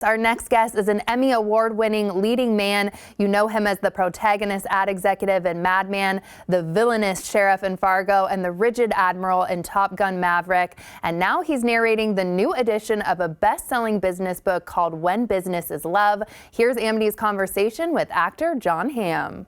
Our next guest is an Emmy Award-winning leading man. You know him as the protagonist ad executive in Mad Men, the villainous sheriff in Fargo, and the rigid admiral in Top Gun Maverick. And now he's narrating the new edition of a best-selling business book called When Business is Love. Here's Amity's conversation with actor Jon Hamm.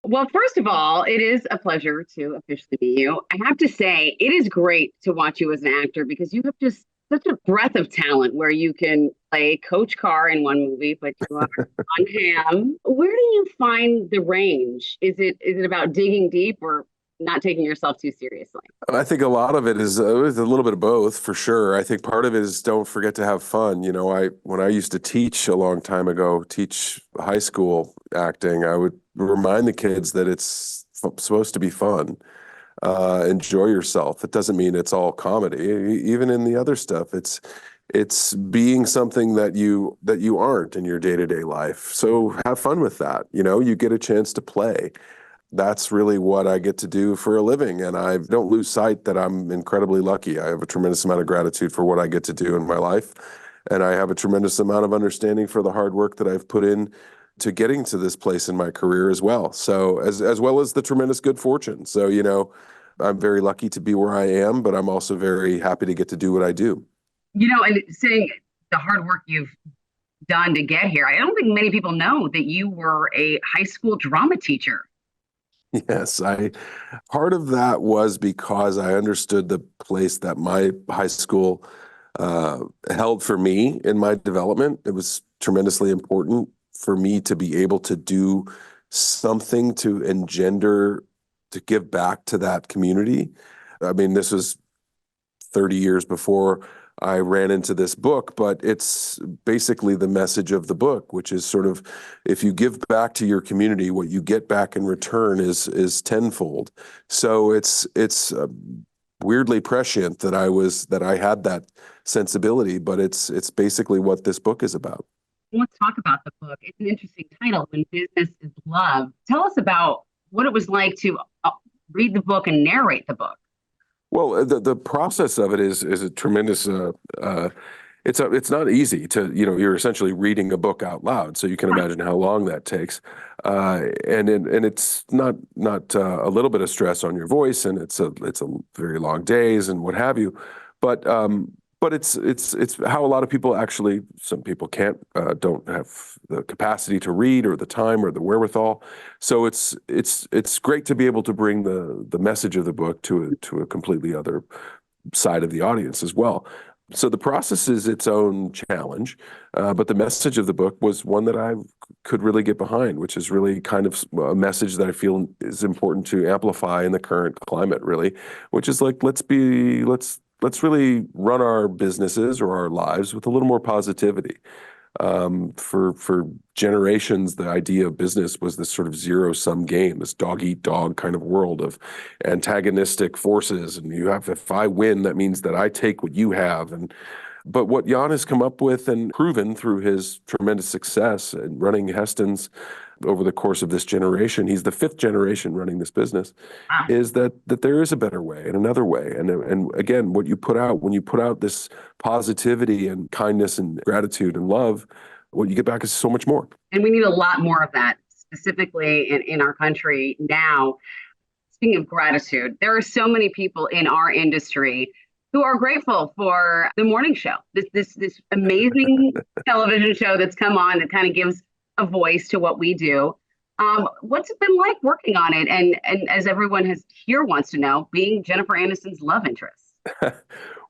Well, first of all, it is a pleasure to officially meet you. I have to say, it is great to watch you as an actor because you have just such a breadth of talent where you can play Coach Carr in one movie, but you are Jon Hamm. Where do you find the range? Is it about digging deep or not taking yourself too seriously? I think a lot of it is a little bit of both, for sure. I think part of it is don't forget to have fun. You know, when I used to teach a long time ago, teach high school acting, I would remind the kids that it's supposed to be fun. Enjoy yourself. It doesn't mean it's all comedy. Even in the other stuff, it's being something that you aren't in your day-to-day life. So have fun with that. You know, you get a chance to play. That's really what I get to do for a living. And I don't lose sight that I'm incredibly lucky. I have a tremendous amount of gratitude for what I get to do in my life. And I have a tremendous amount of understanding for the hard work that I've put in to getting to this place in my career as well. So as well as the tremendous good fortune. So, you know, I'm very lucky to be where I am, but I'm also very happy to get to do what I do. You know, and saying the hard work you've done to get here, I don't think many people know that you were a high school drama teacher. Yes, part of that was because I understood the place that my high school held for me in my development. It was tremendously important for me to be able to do something to engender, to give back to that community. I mean, this was 30 years before I ran into this book, but it's basically the message of the book, which is sort of, if you give back to your community, what you get back in return is tenfold. So it's weirdly prescient that I had that sensibility, but it's basically what this book is about. Let's talk about the book. It's an interesting title, When Business is Love. Tell us about what it was like to read the book and narrate the book. Well, the process of it is a tremendous. It's not easy to, you know, you're essentially reading a book out loud, so you can imagine how long that takes, and it's not a little bit of stress on your voice, and it's a very long days and what have you, but it's how a lot of people actually. Some people don't have the capacity to read or the time or the wherewithal. So it's great to be able to bring the message of the book to a completely other side of the audience as well. So the process is its own challenge, but the message of the book was one that I could really get behind, which is really kind of a message that I feel is important to amplify in the current climate, really, which is like, let's really run our businesses or our lives with a little more positivity. For generations, the idea of business was this sort of zero-sum game, this dog-eat-dog kind of world of antagonistic forces. And if I win, that means that I take what you have. But what Jon has come up with and proven through his tremendous success in running Heston's over the course of this generation, he's the fifth generation running this business, is that there is a better way and another way. And again, what you put out, when you put out this positivity and kindness and gratitude and love, what you get back is so much more. And we need a lot more of that, specifically in our country now. Speaking of gratitude, there are so many people in our industry who are grateful for the morning show, this amazing television show that's come on that kind of gives a voice to what we do. What's it been like working on it? And as everyone here wants to know, being Jennifer Aniston's love interest.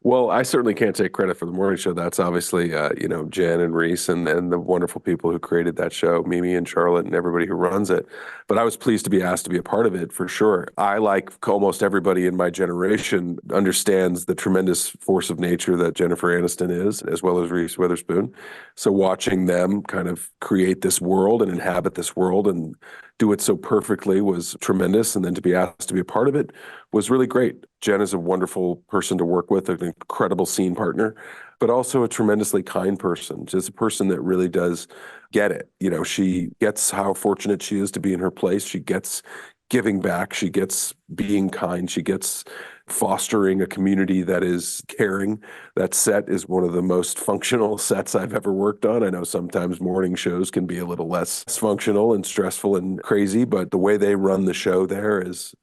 Well, I certainly can't take credit for the morning show. That's obviously, Jen and Reese and the wonderful people who created that show, Mimi and Charlotte and everybody who runs it. But I was pleased to be asked to be a part of it, for sure. I, like almost everybody in my generation, understands the tremendous force of nature that Jennifer Aniston is, as well as Reese Witherspoon. So watching them kind of create this world and inhabit this world and do it so perfectly was tremendous. And then to be asked to be a part of it was really great. Jen is a wonderful person to work with, an incredible scene partner, but also a tremendously kind person. Just a person that really does get it. You know, she gets how fortunate she is to be in her place. She gets giving back. She gets being kind. She gets fostering a community that is caring. That set is one of the most functional sets I've ever worked on. I know sometimes morning shows can be a little less functional and stressful and crazy, but the way they run the show there is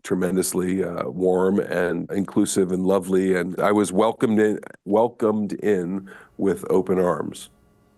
tremendously warm and inclusive and lovely. And I was welcomed in with open arms.